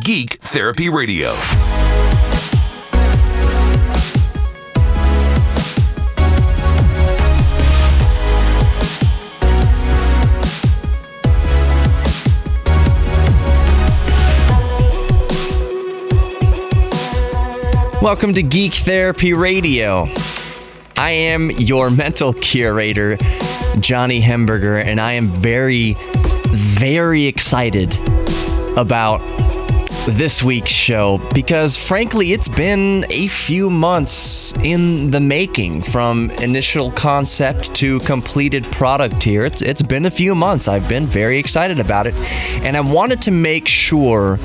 Geek Therapy Radio. Welcome to Geek Therapy Radio. I am your mental curator, Johnny Hemberger, and I am very, very excited about this week's show because, frankly, it's been a few months in the making from initial concept to completed product here. It's been a few months. I've been very excited about it, and I wanted to make sure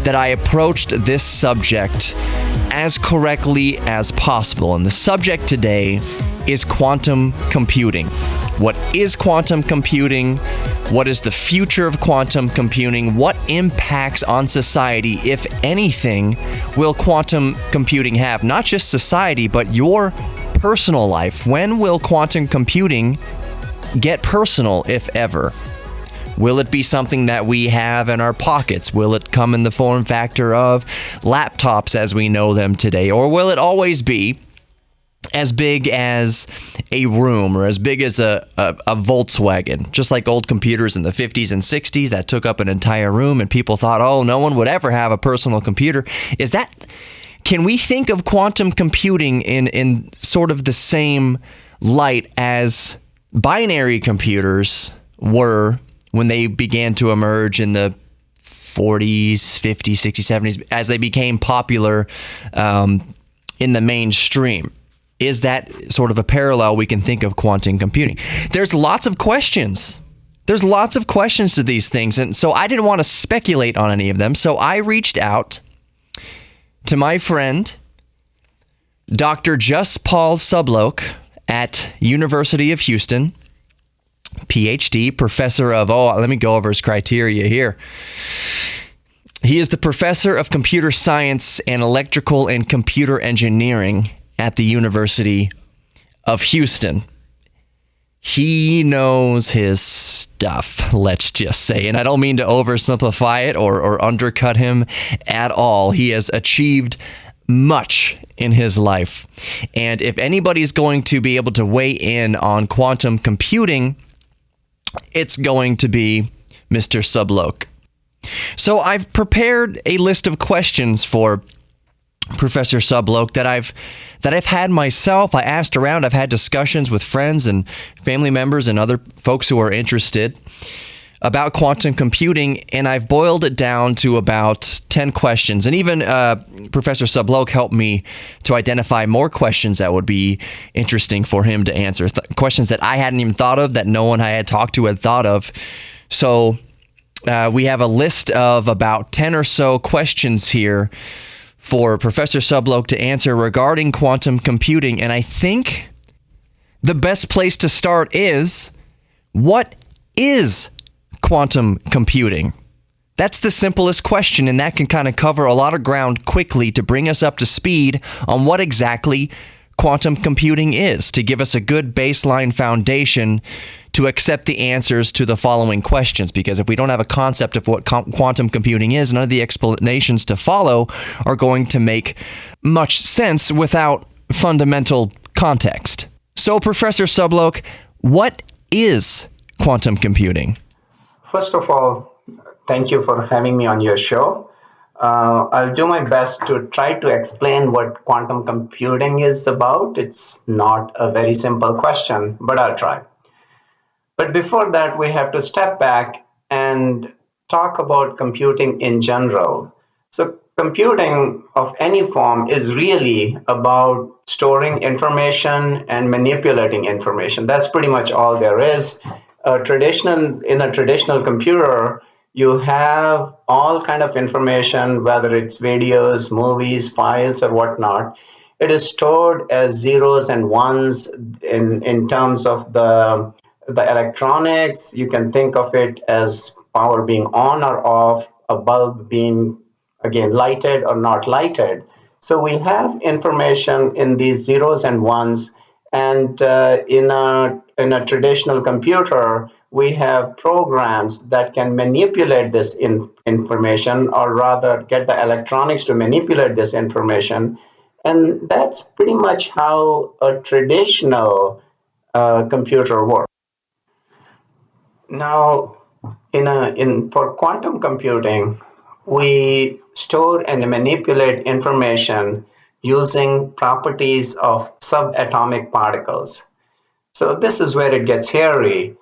that I approached this subject as correctly as possible. And the subject today is quantum computing. What is quantum computing? What is the future of quantum computing? What impacts on society, if anything, will quantum computing have? Not just society, but your personal life. When will quantum computing get personal, if ever? Will it be something that we have in our pockets? Will it come in the form factor of laptops as we know them today? Or will it always be as big as a room or as big as a Volkswagen? Just like old computers in the 50s and 60s that took up an entire room and people thought, oh, no one would ever have a personal computer. Can we think of quantum computing in sort of the same light as binary computers were when they began to emerge in the 40s, 50s, 60s, 70s, as they became popular in the mainstream? Is that sort of a parallel we can think of quantum computing? There's lots of questions. There's lots of questions to these things, and so I didn't want to speculate on any of them, so I reached out to my friend, Dr. Jaspal Subhlok at University of Houston, PhD, professor of, let me go over his criteria here. He is the professor of computer science and electrical and computer engineering at the University of Houston. He knows his stuff, let's just say. And I don't mean to oversimplify it or undercut him at all. He has achieved much in his life. And if anybody's going to be able to weigh in on quantum computing, it's going to be Mr. Subhlok. So I've prepared a list of questions for Professor Subhlok that I've had myself. I asked around. I've had discussions with friends and family members and other folks who are interested about quantum computing, and I've boiled it down to about 10 questions. And even Professor Subhlok helped me to identify more questions that would be interesting for him to answer, questions that I hadn't even thought of, that no one I had talked to had thought of. So we have a list of about 10 or so questions here for Professor Subhlok to answer regarding quantum computing. And I think the best place to start is, what is quantum computing? That's the simplest question, and that can kind of cover a lot of ground quickly to bring us up to speed on what exactly quantum computing is, to give us a good baseline foundation to accept the answers to the following questions. Because if we don't have a concept of what quantum computing is, none of the explanations to follow are going to make much sense without fundamental context. So, Professor Subhlok, what is quantum computing? First of all, thank you for having me on your show. I'll do my best to try to explain what quantum computing is about. It's not a very simple question, but I'll try. But before that, we have to step back and talk about computing in general. So computing of any form is really about storing information and manipulating information. That's pretty much all there is. In a traditional computer, you have all kind of information, whether it's videos, movies, files, or whatnot. It is stored as zeros and ones in terms of the electronics. You can think of it as power being on or off, a bulb being, again, lighted or not lighted. So we have information in these zeros and ones, and in a traditional computer, we have programs that can manipulate this information, or rather get the electronics to manipulate this information. And that's pretty much how a traditional computer works. Now, for quantum computing, we store and manipulate information using properties of subatomic particles. So this is where it gets hairy.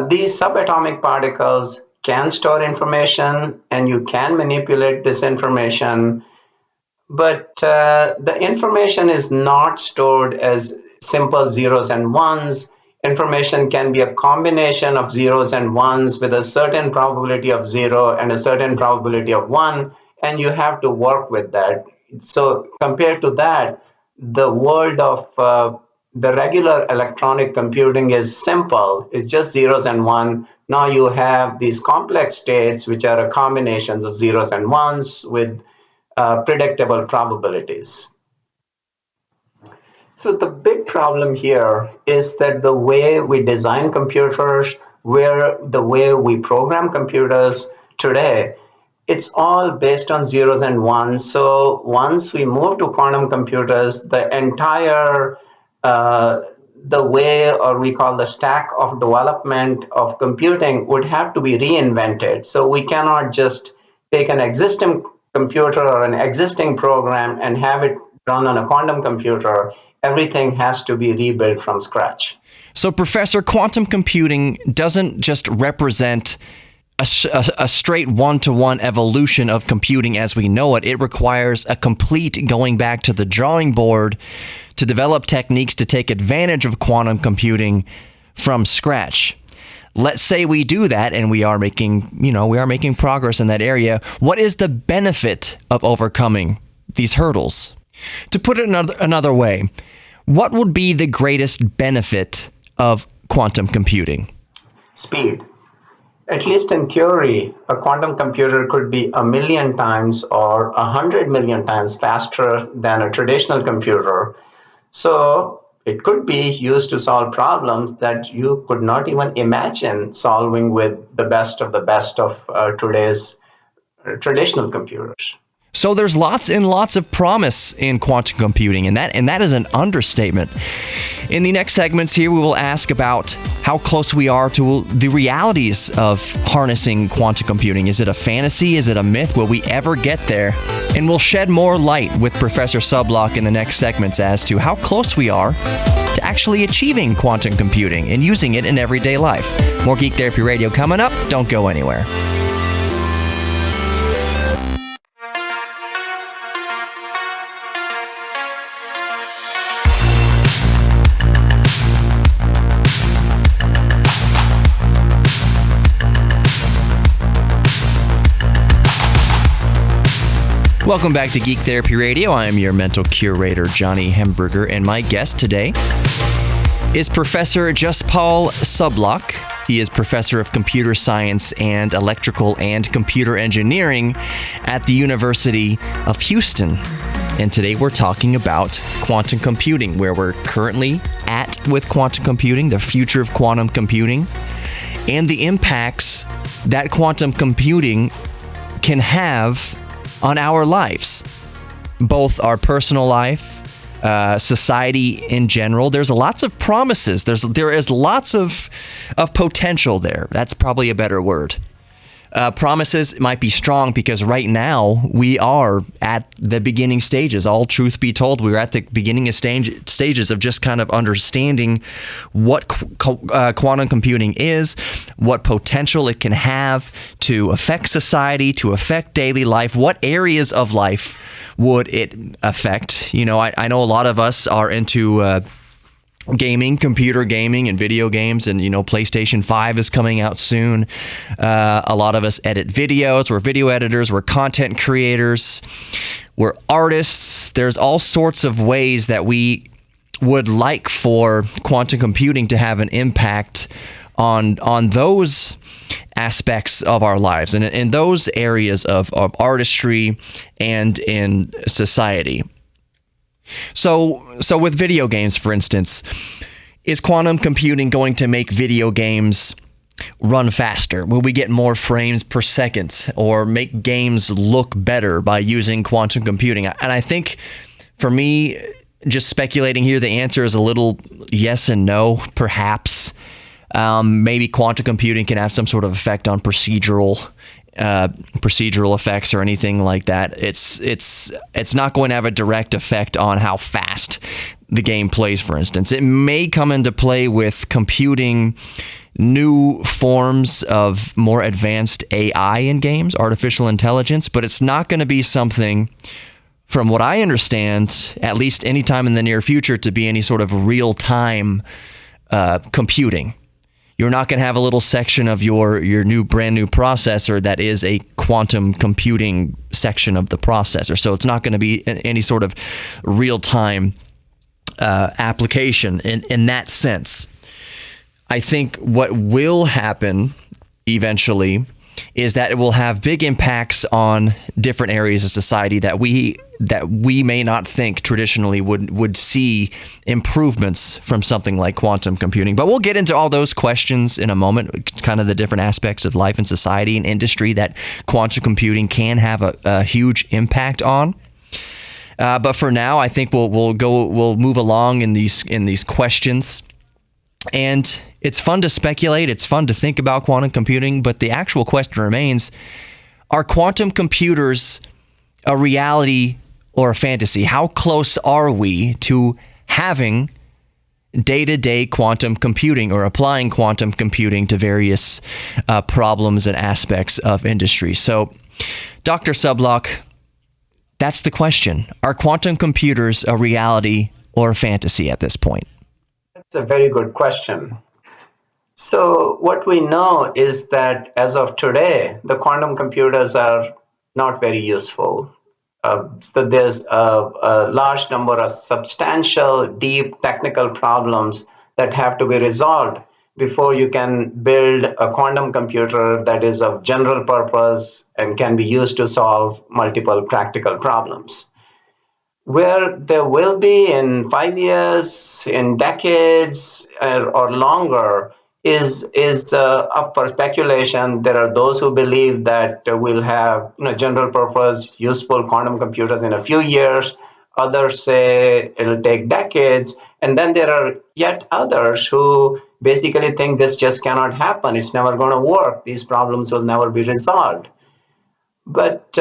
These subatomic particles can store information, and you can manipulate this information, but the information is not stored as simple zeros and ones. Information can be a combination of zeros and ones with a certain probability of zero and a certain probability of one, and you have to work with that. So compared to that, the world of the regular electronic computing is simple. It's just zeros and one. Now you have these complex states, which are a combinations of zeros and ones with predictable probabilities. So the big problem here is that the way we design computers, where the way we program computers today, it's all based on zeros and ones. So once we move to quantum computers, the entire the way, or we call the stack of development of computing, would have to be reinvented. So we cannot just take an existing computer or an existing program and have it run on a quantum computer. Everything has to be rebuilt from scratch. So, Professor, quantum computing doesn't just represent a straight one-to-one evolution of computing as we know it. It requires a complete going back to the drawing board to develop techniques to take advantage of quantum computing from scratch. Let's say we do that, and we are making progress in that area. What is the benefit of overcoming these hurdles? To put it another way, what would be the greatest benefit of quantum computing? Speed. At least in theory, a quantum computer could be 1,000,000 times or 100 million times faster than a traditional computer. So it could be used to solve problems that you could not even imagine solving with the best of today's traditional computers. So there's lots and lots of promise in quantum computing, and that is an understatement. In the next segments here, we will ask about how close we are to the realities of harnessing quantum computing. Is it a fantasy? Is it a myth? Will we ever get there? And we'll shed more light with Professor Subhlok in the next segments as to how close we are to actually achieving quantum computing and using it in everyday life. More Geek Therapy Radio coming up. Don't go anywhere. Welcome back to Geek Therapy Radio. I am your mental curator, Johnny Hemberger, and my guest today is Professor Jaspal Subhlok. He is Professor of Computer Science and Electrical and Computer Engineering at the University of Houston. And today we're talking about quantum computing, where we're currently at with quantum computing, the future of quantum computing, and the impacts that quantum computing can have on our lives, both our personal life, society in general. There's lots of promises. There is lots of potential there. That's probably a better word. Promises might be strong because right now we are at the beginning stages. All truth be told, we're at the beginning of stages of just kind of understanding what quantum computing is, what potential it can have to affect society, to affect daily life, what areas of life would it affect. You know, I know a lot of us are into gaming, computer gaming, and video games, and PlayStation 5 is coming out soon. A lot of us edit videos. We're video editors. We're content creators. We're artists. There's all sorts of ways that we would like for quantum computing to have an impact on those aspects of our lives and in those areas of artistry and in society. So with video games, for instance, is quantum computing going to make video games run faster? Will we get more frames per second or make games look better by using quantum computing? And I think for me, just speculating here, the answer is a little yes and no, perhaps. Maybe quantum computing can have some sort of effect on procedural effects or anything like that. It's not going to have a direct effect on how fast the game plays, for instance. It may come into play with computing new forms of more advanced AI in games, artificial intelligence, but it's not going to be something, from what I understand, at least anytime in the near future, to be any sort of real-time computing. You're not going to have a little section of your brand new processor that is a quantum computing section of the processor. So it's not going to be any sort of real-time application in that sense. I think what will happen eventually is that it will have big impacts on different areas of society that we may not think traditionally would see improvements from something like quantum computing. But we'll get into all those questions in a moment, kind of the different aspects of life and society and industry that quantum computing can have a huge impact on. But for now, I think we'll move along in these questions. And it's fun to speculate, it's fun to think about quantum computing, but the actual question remains, are quantum computers a reality or a fantasy? How close are we to having day-to-day quantum computing or applying quantum computing to various problems and aspects of industry? So, Dr. Subhlok, that's the question. Are quantum computers a reality or a fantasy at this point? That's a very good question. So what we know is that as of today, the quantum computers are not very useful. So there's a large number of substantial, deep technical problems that have to be resolved before you can build a quantum computer that is of general purpose and can be used to solve multiple practical problems. Where there will be in 5 years, in decades, or longer is up for speculation. There are those who believe that we'll have general purpose, useful quantum computers in a few years. Others say it'll take decades. And then there are yet others who basically think this just cannot happen. It's never going to work. These problems will never be resolved. But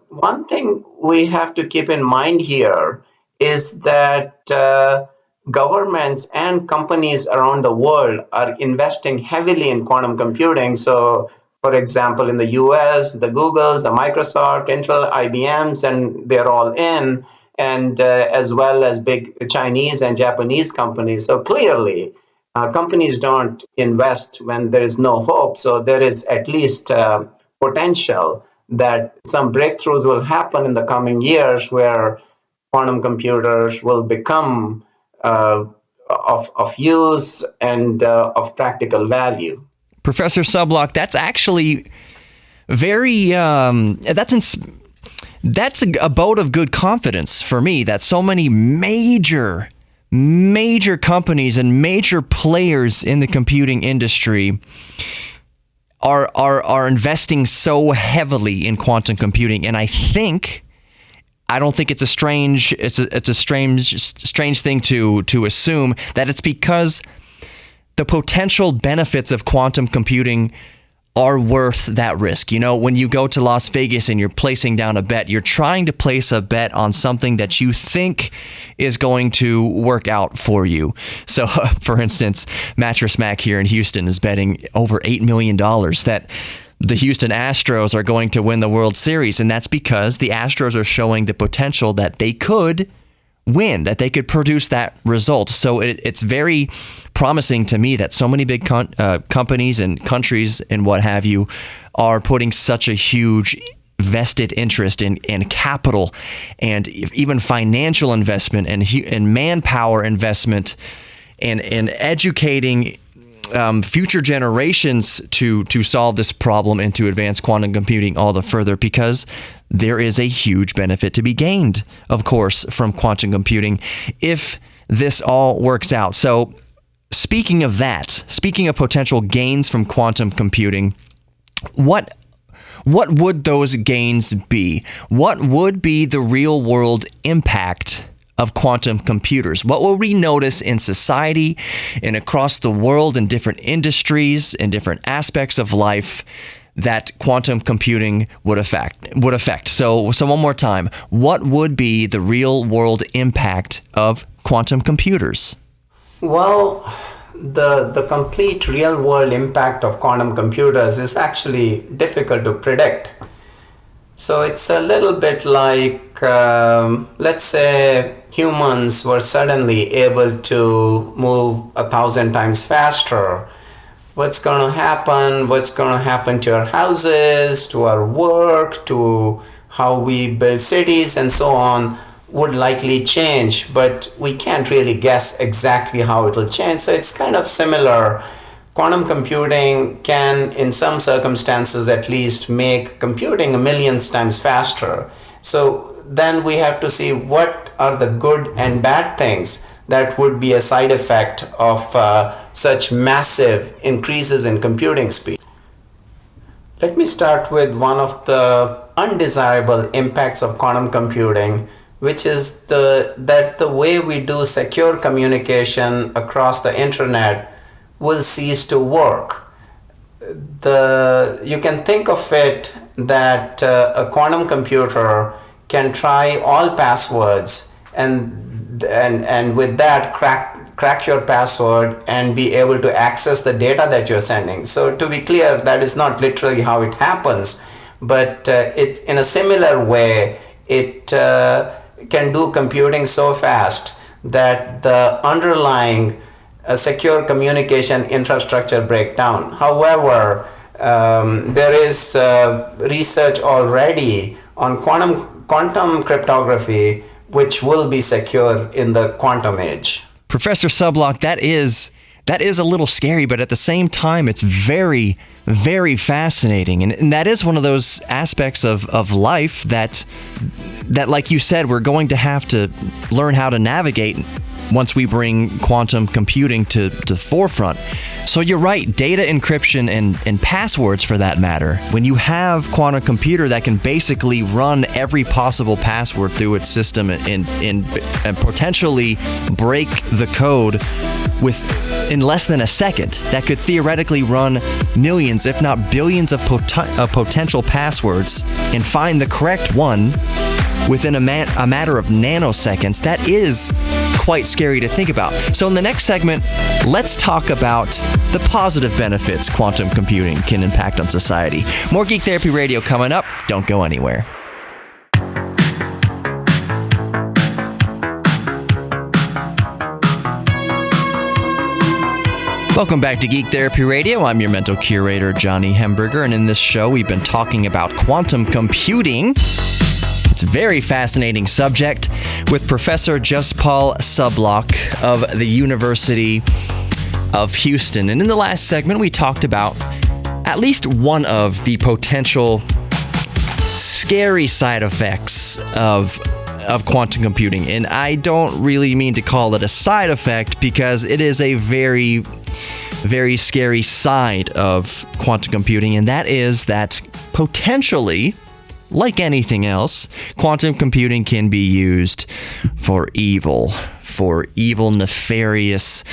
one thing we have to keep in mind here is that governments and companies around the world are investing heavily in quantum computing. So, for example, in the US, the Googles, the Microsoft, Intel, IBMs, and they're all in, and as well as big Chinese and Japanese companies. So clearly, companies don't invest when there is no hope. So there is at least potential that some breakthroughs will happen in the coming years where quantum computers will become of use and of practical value. Professor Subhlok, that's actually very that's a vote of good confidence for me that so many major companies and major players in the computing industry are investing so heavily in quantum computing. And I don't think it's a strange thing to assume that it's because the potential benefits of quantum computing are worth that risk. You know, when you go to Las Vegas and you're placing down a bet, you're trying to place a bet on something that you think is going to work out for you. So, for instance, Mattress Mac here in Houston is betting over $8 million that the Houston Astros are going to win the World Series. And that's because the Astros are showing the potential that they could win, that they could produce that result. So it's very promising to me that so many big companies and countries and what have you are putting such a huge vested interest in capital and even financial investment and manpower investment and educating future generations to solve this problem and to advance quantum computing all the further, because there is a huge benefit to be gained, of course, from quantum computing if this all works out. So speaking of potential gains from quantum computing, what would those gains be? What would be the real world impact of quantum computers? What will we notice in society and across the world in different industries, in different aspects of life that quantum computing would affect? So one more time, what would be the real world impact of quantum computers? Well, the complete real world impact of quantum computers is actually difficult to predict. So it's a little bit like, let's say humans were suddenly able to move 1,000 times faster. What's going to happen? What's going to happen to our houses, to our work, to how we build cities and so on would likely change, but we can't really guess exactly how it will change. So it's kind of similar. Quantum computing can, in some circumstances at least, make computing 1,000,000 times faster. So then we have to see what are the good and bad things that would be a side effect of such massive increases in computing speed. Let me start with one of the undesirable impacts of quantum computing, which is that the way we do secure communication across the internet will cease to work. You can think of it that a quantum computer can try all passwords and with that crack your password and be able to access the data that you're sending. So to be clear, that is not literally how it happens, but it's in a similar way. It can do computing so fast that the underlying secure communication infrastructure break down. However, there is research already on quantum cryptography, which will be secure in the quantum age. Professor Subhlok, that is a little scary, but at the same time, it's very, very fascinating. And that is one of those aspects of life that, like you said, we're going to have to learn how to navigate once we bring quantum computing to the forefront. So you're right, data encryption and passwords for that matter. When you have quantum computer that can basically run every possible password through its system and potentially break the code in less than a second, that could theoretically run millions, if not billions of potential passwords and find the correct one within a matter of nanoseconds, that is quite scary to think about. So in the next segment, let's talk about the positive benefits quantum computing can impact on society. More Geek Therapy Radio coming up. Don't go anywhere. Welcome back to Geek Therapy Radio. I'm your mental curator, Johnny Hemberger, and in this show, we've been talking about quantum computing. It's a very fascinating subject with Professor Jaspal Subhlok of the University of Houston. And in the last segment, we talked about at least one of the potential scary side effects of quantum computing. And I don't really mean to call it a side effect because it is a very, very scary side of quantum computing, and that is that potentially, like anything else, quantum computing can be used for evil, nefarious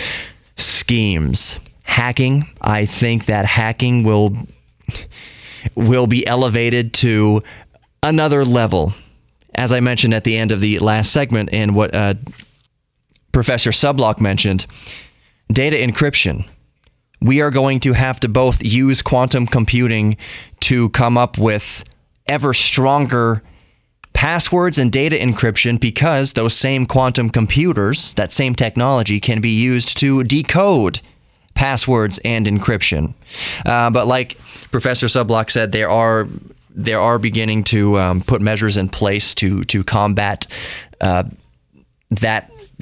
schemes. Hacking, I think that hacking will be elevated to another level. As I mentioned at the end of the last segment and what Professor Subhlok mentioned, data encryption. We are going to have to both use quantum computing to come up with ever stronger passwords and data encryption because those same quantum computers, that same technology, can be used to decode passwords and encryption. But like Professor Subhlok said, there are beginning to put measures in place to combat that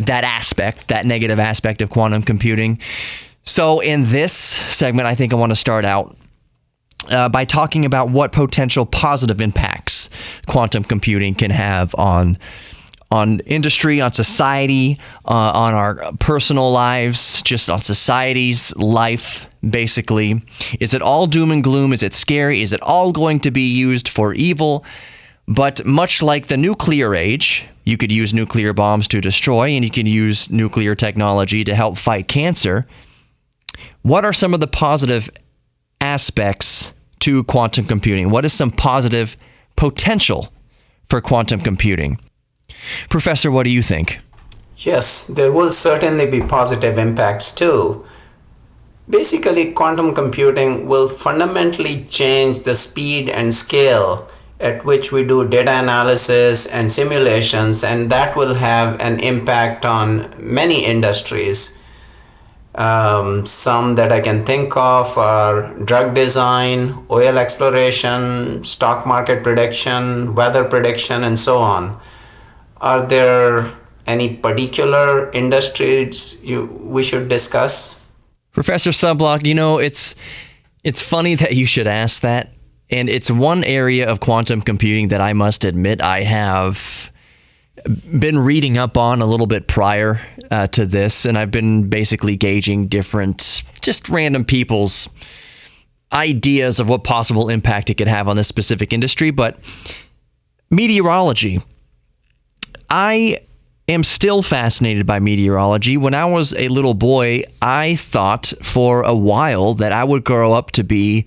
aspect, that negative aspect of quantum computing. So in this segment, I think I want to start out by talking about what potential positive impacts quantum computing can have on on industry, on society, on our personal lives, just on society's life, basically? Is it all doom and gloom? Is it scary? Is it all going to be used for evil? But much like the nuclear age, you could use nuclear bombs to destroy, and you can use nuclear technology to help fight cancer. What are some of the positive aspects to quantum computing? What is some positive potential for quantum computing? Professor, what do you think? Yes, there will certainly be positive impacts too. Basically, quantum computing will fundamentally change the speed and scale at which we do data analysis and simulations, and that will have an impact on many industries. Some that I can think of are drug design, oil exploration, stock market prediction, weather prediction, and so on. Are there any particular industries we should discuss? Professor Subhlok, it's funny that you should ask that. And it's one area of quantum computing that I must admit I have been reading up on a little bit prior to this, and I've been basically gauging different, just random people's ideas of what possible impact it could have on this specific industry. But meteorology, I am still fascinated by meteorology. When I was a little boy, I thought for a while that I would grow up to be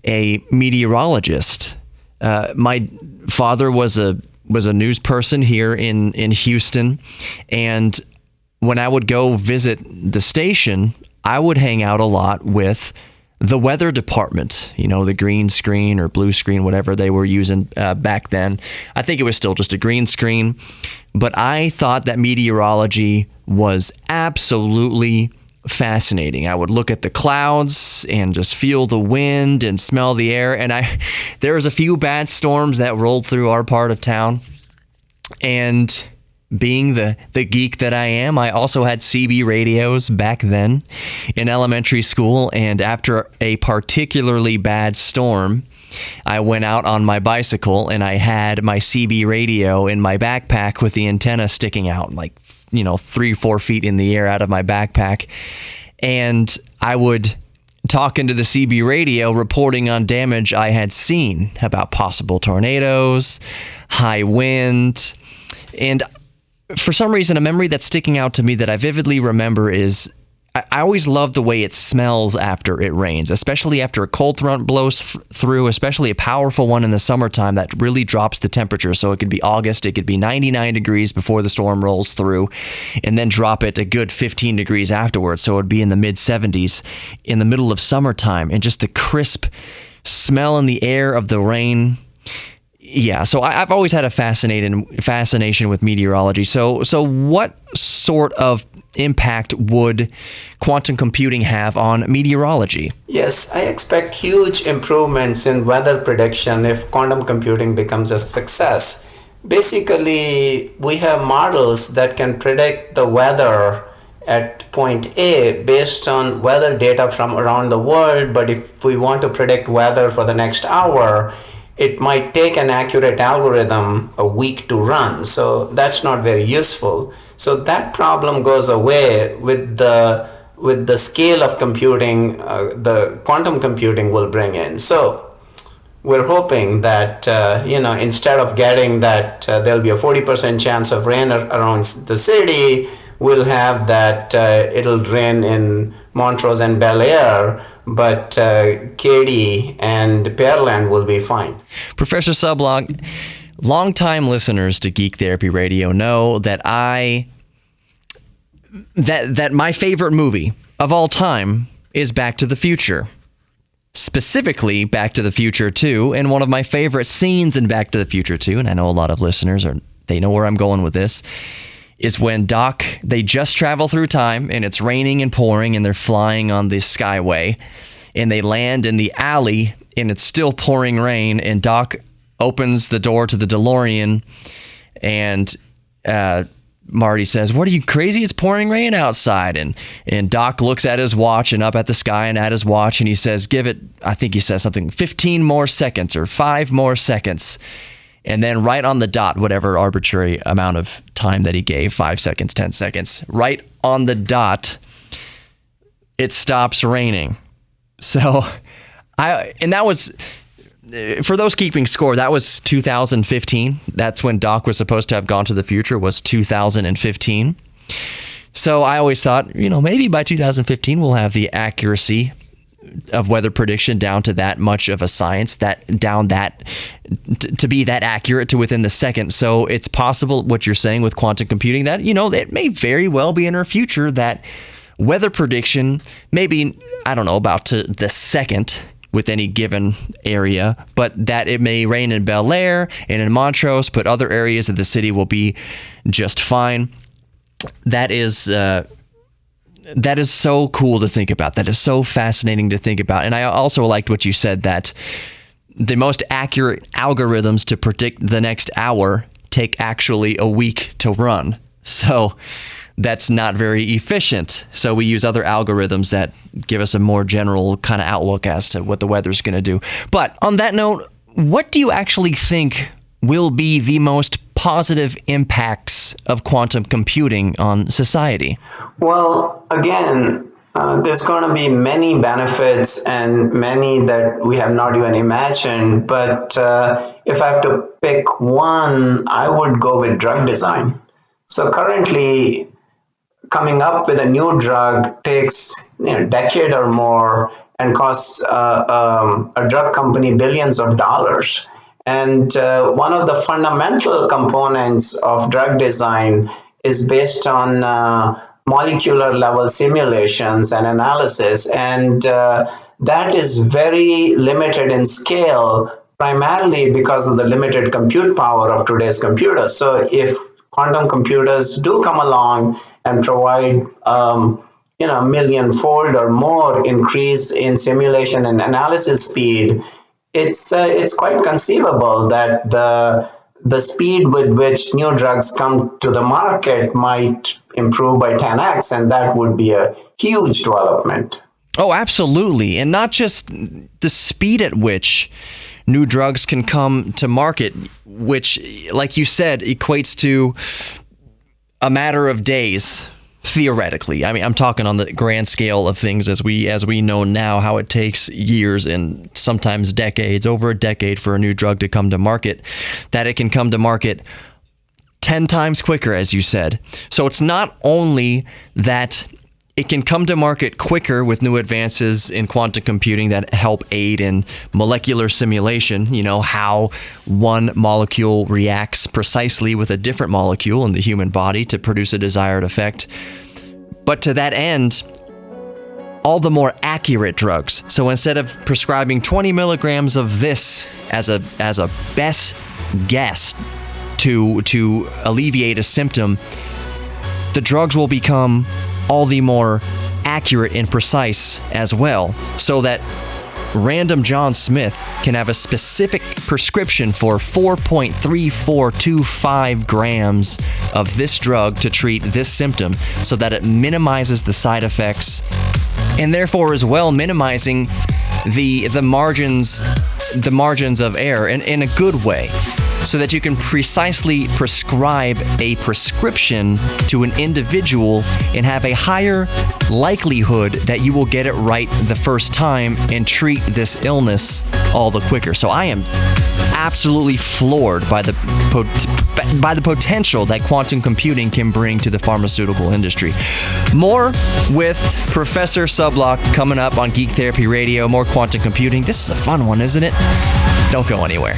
a meteorologist. My father was a news person here in Houston, and when I would go visit the station, I would hang out a lot with the weather department, the green screen or blue screen, whatever they were using back then. I think it was still just a green screen, but I thought that meteorology was absolutely fascinating. I would look at the clouds and just feel the wind and smell the air. And there was a few bad storms that rolled through our part of town. And being the geek that I am, I also had CB radios back then in elementary school. And after a particularly bad storm, I went out on my bicycle and I had my CB radio in my backpack with the antenna sticking out 3-4 feet in the air out of my backpack. And I would talk into the CB radio reporting on damage I had seen about possible tornadoes, high wind. And for some reason, a memory that's sticking out to me that I vividly remember is I always love the way it smells after it rains, especially after a cold front blows through, especially a powerful one in the summertime that really drops the temperature. So it could be August, it could be 99 degrees before the storm rolls through, and then drop it a good 15 degrees afterwards. So it would be in the mid 70s in the middle of summertime, and just the crisp smell in the air of the rain. Yeah, so I've always had a fascination with meteorology. So what sort of impact would quantum computing have on meteorology? Yes, I expect huge improvements in weather prediction if quantum computing becomes a success. Basically, we have models that can predict the weather at point A based on weather data from around the world, but if we want to predict weather for the next hour, it might take an accurate algorithm a week to run. So that's not very useful. So that problem goes away with the scale of computing the quantum computing will bring in. So we're hoping that instead of getting that there'll be a 40% chance of rain around the city, we'll have that it'll rain in Montrose and Bel Air, but Katy and Pearland will be fine. Professor Subhlok, longtime listeners to Geek Therapy Radio know that that my favorite movie of all time is Back to the Future. Specifically, Back to the Future 2, and one of my favorite scenes in Back to the Future 2, and I know a lot of listeners they know where I'm going with this, is when Doc, they just travel through time, and it's raining and pouring, and they're flying on the Skyway, and they land in the alley, and it's still pouring rain, and Doc opens the door to the DeLorean, and Marty says, "What, are you crazy? It's pouring rain outside." And Doc looks at his watch and up at the sky and at his watch, and he says, "Give it," I think he says something, 15 more seconds or 5 more seconds. And then right on the dot, whatever arbitrary amount of time that he gave, 5 seconds, 10 seconds, right on the dot, it stops raining. So and that was, for those keeping score, that was 2015. That's when Doc was supposed to have gone to the future, was 2015. So I always thought, maybe by 2015 we'll have the accuracy of weather prediction down to that much of a science, to be that accurate to within the second. So it's possible, what you're saying with quantum computing, that, it may very well be in our future that weather prediction, maybe, I don't know, about to the second with any given area, but that it may rain in Bel Air and in Montrose, but other areas of the city will be just fine. That is so cool to think about. That is so fascinating to think about. And I also liked what you said, that the most accurate algorithms to predict the next hour take actually a week to run. So that's not very efficient. So we use other algorithms that give us a more general kind of outlook as to what the weather's going to do. But on that note, what do you actually think will be the most positive impacts of quantum computing on society? Well, again, there's going to be many benefits and many that we have not even imagined. But if I have to pick one, I would go with drug design. So currently, coming up with a new drug takes a decade or more and costs a drug company billions of dollars. And one of the fundamental components of drug design is based on molecular level simulations and analysis. And that is very limited in scale, primarily because of the limited compute power of today's computers. So if quantum computers do come along and provide million-fold or more increase in simulation and analysis speed, it's quite conceivable that the speed with which new drugs come to the market might improve by 10x, and that would be a huge development. Oh, absolutely. And not just the speed at which new drugs can come to market, which, like you said, equates to a matter of days. Theoretically, I mean, I'm talking on the grand scale of things as we know now, how it takes years and sometimes decades, over a decade, for a new drug to come to market, that it can come to market 10 times quicker, as you said. So it's not only that it can come to market quicker with new advances in quantum computing that help aid in molecular simulation, how one molecule reacts precisely with a different molecule in the human body to produce a desired effect. But to that end, all the more accurate drugs. So instead of prescribing 20 milligrams of this as a best guess to alleviate a symptom, the drugs will become all the more accurate and precise as well, so that random John Smith can have a specific prescription for 4.3425 grams of this drug to treat this symptom, so that it minimizes the side effects and therefore as well minimizing the margins of error in a good way, so that you can precisely prescribe a prescription to an individual and have a higher likelihood that you will get it right the first time and treat this illness all the quicker. So I am absolutely floored by the potential that quantum computing can bring to the pharmaceutical industry. More with Professor Subhlok coming up on Geek Therapy Radio. More quantum computing. This is a fun one, isn't it? Don't go anywhere.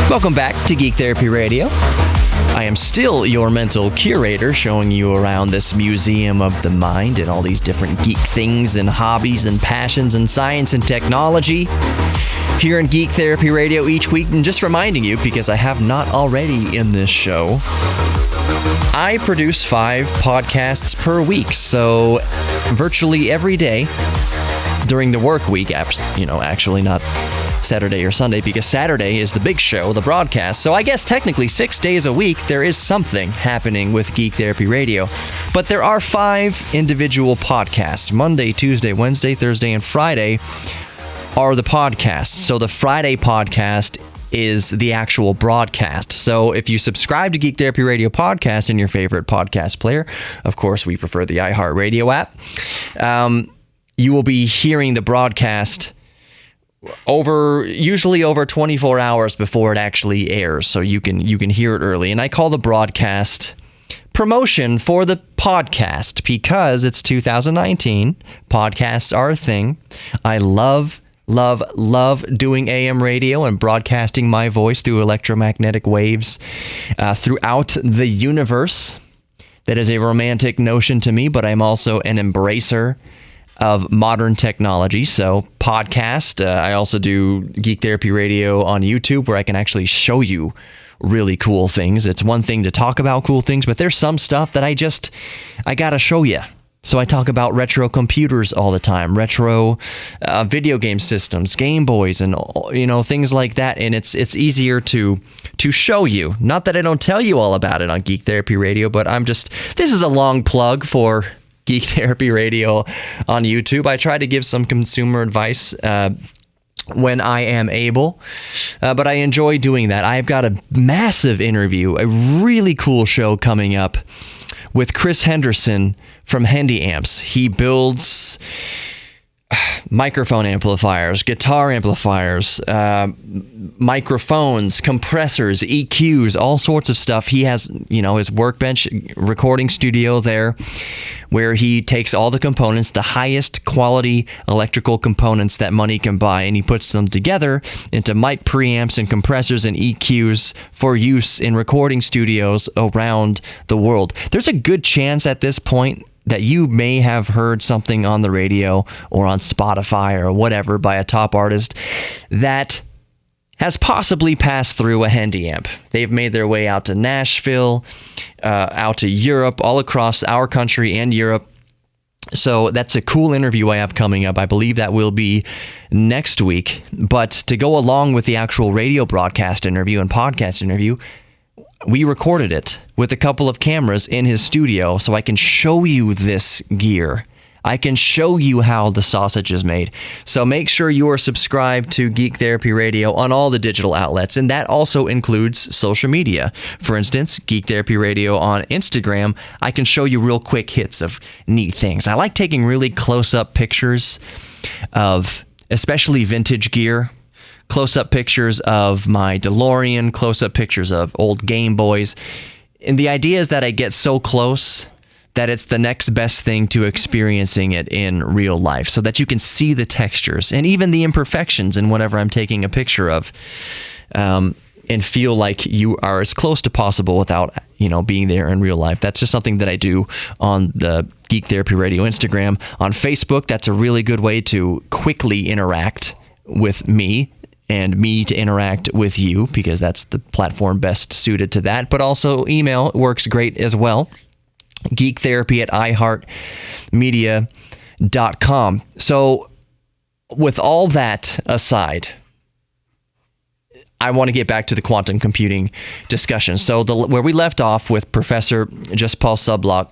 Welcome back to Geek Therapy Radio. I am still your mental curator, showing you around this museum of the mind and all these different geek things and hobbies and passions and science and technology here in Geek Therapy Radio each week. And just reminding you, because I have not already in this show, I produce 5 podcasts per week, so virtually every day during the work week, actually not Saturday or Sunday, because Saturday is the big show, the broadcast. So I guess technically 6 days a week there is something happening with Geek Therapy Radio. But there are 5 individual podcasts. Monday, Tuesday, Wednesday, Thursday, and Friday are the podcasts. So the Friday podcast is the actual broadcast. So if you subscribe to Geek Therapy Radio podcast in your favorite podcast player, of course we prefer the iHeartRadio app, you will be hearing the broadcast usually over 24 hours before it actually airs, so you can hear it early. And I call the broadcast promotion for the podcast because it's 2019. Podcasts are a thing. I love doing AM radio and broadcasting my voice through electromagnetic waves throughout the universe. That is a romantic notion to me, but I'm also an embracer of modern technology. So podcast, I also do Geek Therapy Radio on YouTube, where I can actually show you really cool things. It's one thing to talk about cool things, but there's some stuff that I gotta show you. So I talk about retro computers all the time, retro video game systems, Game Boys, and things like that. And it's easier to show you. Not that I don't tell you all about it on Geek Therapy Radio, but this is a long plug for Geek Therapy Radio on YouTube. I try to give some consumer advice when I am able, but I enjoy doing that. I've got a massive interview, a really cool show coming up with Chris Henderson from Handy Amps. He builds microphone amplifiers, guitar amplifiers, microphones, compressors, EQs, all sorts of stuff. He has, his workbench recording studio there where he takes all the components, the highest quality electrical components that money can buy, and he puts them together into mic preamps and compressors and EQs for use in recording studios around the world. There's a good chance at this point that you may have heard something on the radio or on Spotify or whatever by a top artist that has possibly passed through a Handy Amp. They've made their way out to Nashville, out to Europe, all across our country and Europe. So that's a cool interview I have coming up. I believe that will be next week. But to go along with the actual radio broadcast interview and podcast interview, we recorded it with a couple of cameras in his studio so I can show you this gear. I can show you how the sausage is made. So make sure you are subscribed to Geek Therapy Radio on all the digital outlets, and that also includes social media. For instance, Geek Therapy Radio on Instagram, I can show you real quick hits of neat things. I like taking really close-up pictures of especially vintage gear, close-up pictures of my DeLorean, close-up pictures of old Game Boys. And the idea is that I get so close that it's the next best thing to experiencing it in real life, so that you can see the textures and even the imperfections in whatever I'm taking a picture of, and feel like you are as close to possible without, being there in real life. That's just something that I do on the Geek Therapy Radio Instagram. On Facebook, that's a really good way to quickly interact with me and me to interact with you, because that's the platform best suited to that. But also email works great as well. geektherapy@iheartmedia.com. So with all that aside, I want to get back to the quantum computing discussion. So where we left off with Professor Jaspal Subhlok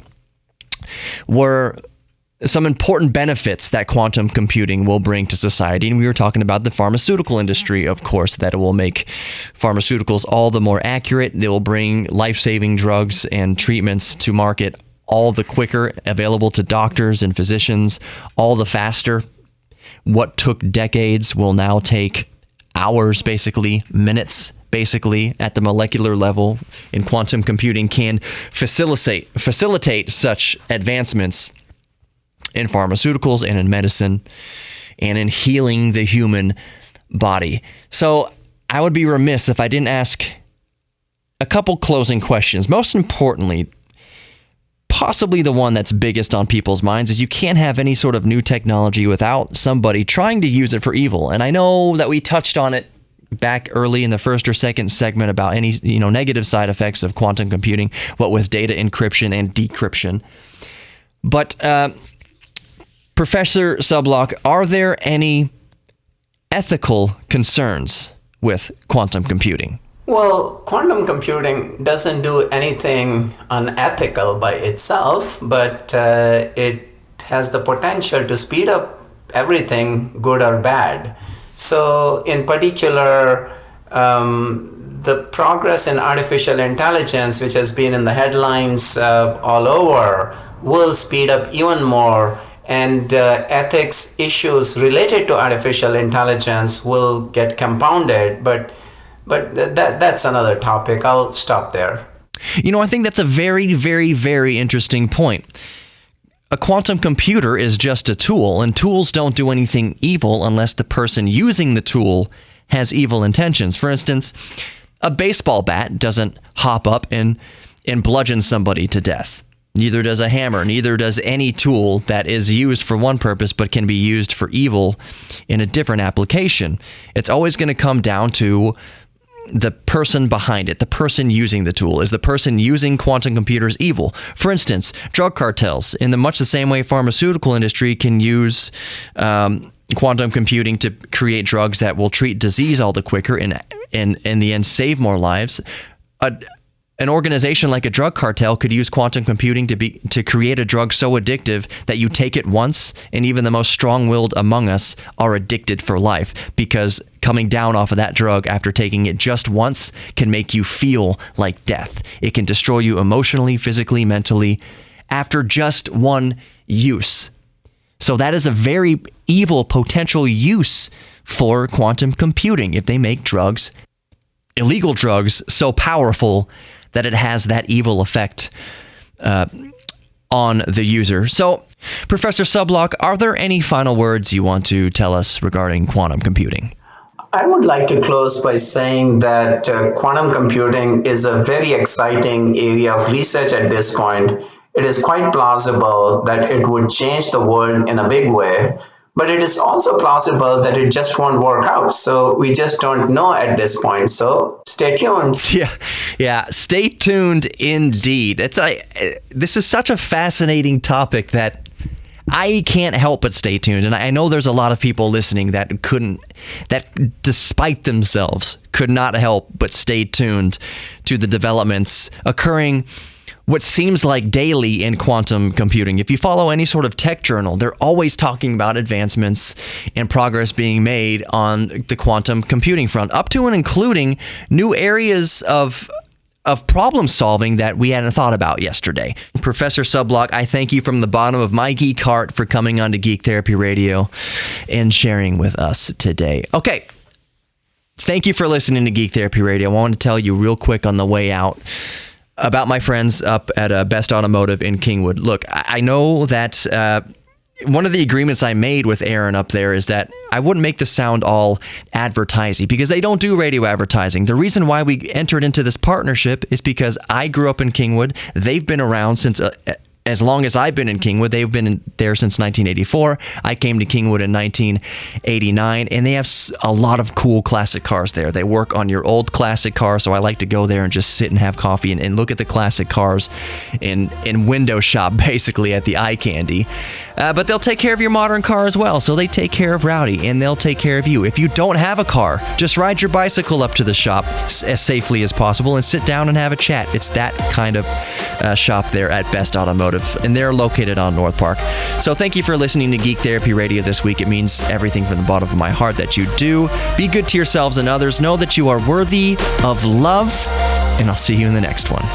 were some important benefits that quantum computing will bring to society. And we were talking about the pharmaceutical industry, of course, that it will make pharmaceuticals all the more accurate. They will bring life-saving drugs and treatments to market all the quicker, available to doctors and physicians, all the faster. What took decades will now take hours, basically, minutes, basically, at the molecular level in quantum computing can facilitate such advancements in pharmaceuticals and in medicine and in healing the human body. So I would be remiss if I didn't ask a couple closing questions. Most importantly, possibly the one that's biggest on people's minds, is you can't have any sort of new technology without somebody trying to use it for evil. And I know that we touched on it back early in the first or second segment about any negative side effects of quantum computing, what with data encryption and decryption. But Professor Subhlok, are there any ethical concerns with quantum computing? Well, quantum computing doesn't do anything unethical by itself, but it has the potential to speed up everything, good or bad. So in particular, the progress in artificial intelligence, which has been in the headlines all over, will speed up even more, and ethics issues related to artificial intelligence will get compounded, but that's another topic. I'll stop there. I think that's a very, very, very interesting point. A quantum computer is just a tool, and tools don't do anything evil unless the person using the tool has evil intentions. For instance, a baseball bat doesn't hop up and bludgeon somebody to death. Neither does a hammer. Neither does any tool that is used for one purpose but can be used for evil in a different application. It's always going to come down to the person behind it, the person using the tool. Is the person using quantum computers evil? For instance, drug cartels, in much the same way pharmaceutical industry can use quantum computing to create drugs that will treat disease all the quicker and in the end save more lives. An organization like a drug cartel could use quantum computing to create a drug so addictive that you take it once, and even the most strong-willed among us are addicted for life, because coming down off of that drug after taking it just once can make you feel like death. It can destroy you emotionally, physically, mentally after just one use. So that is a very evil potential use for quantum computing if they make drugs, illegal drugs, so powerful that it has that evil effect on the user. So, Professor Subhlok, are there any final words you want to tell us regarding quantum computing? I would like to close by saying that quantum computing is a very exciting area of research at this point. It is quite plausible that it would change the world in a big way, but it is also plausible that it just won't work out. So we just don't know at this point. So stay tuned. Yeah. Stay tuned indeed. This is such a fascinating topic that I can't help but stay tuned. And I know there's a lot of people listening that despite themselves could not help but stay tuned to the developments occurring what seems like daily in quantum computing. If you follow any sort of tech journal, they're always talking about advancements and progress being made on the quantum computing front, up to and including new areas of problem solving that we hadn't thought about yesterday. Professor Subhlok, I thank you from the bottom of my geek heart for coming on to Geek Therapy Radio and sharing with us today. Okay. Thank you for listening to Geek Therapy Radio. I want to tell you real quick on the way out about my friends up at Best Automotive in Kingwood. Look, I know that one of the agreements I made with Aaron up there is that I wouldn't make this sound all advertising, because they don't do radio advertising. The reason why we entered into this partnership is because I grew up in Kingwood. They've been around since as long as I've been in Kingwood. They've been there since 1984. I came to Kingwood in 1989, and they have a lot of cool classic cars there. They work on your old classic car, so I like to go there and just sit and have coffee and look at the classic cars and window shop, basically, at the eye candy. But they'll take care of your modern car as well, so they take care of Rowdy, and they'll take care of you. If you don't have a car, just ride your bicycle up to the shop as safely as possible and sit down and have a chat. It's that kind of shop there at Best Automotive, and they're located on North Park. So thank you for listening to Geek Therapy Radio this week. It means everything from the bottom of my heart that you do. Be good to yourselves and others. Know that you are worthy of love, and I'll see you in the next one.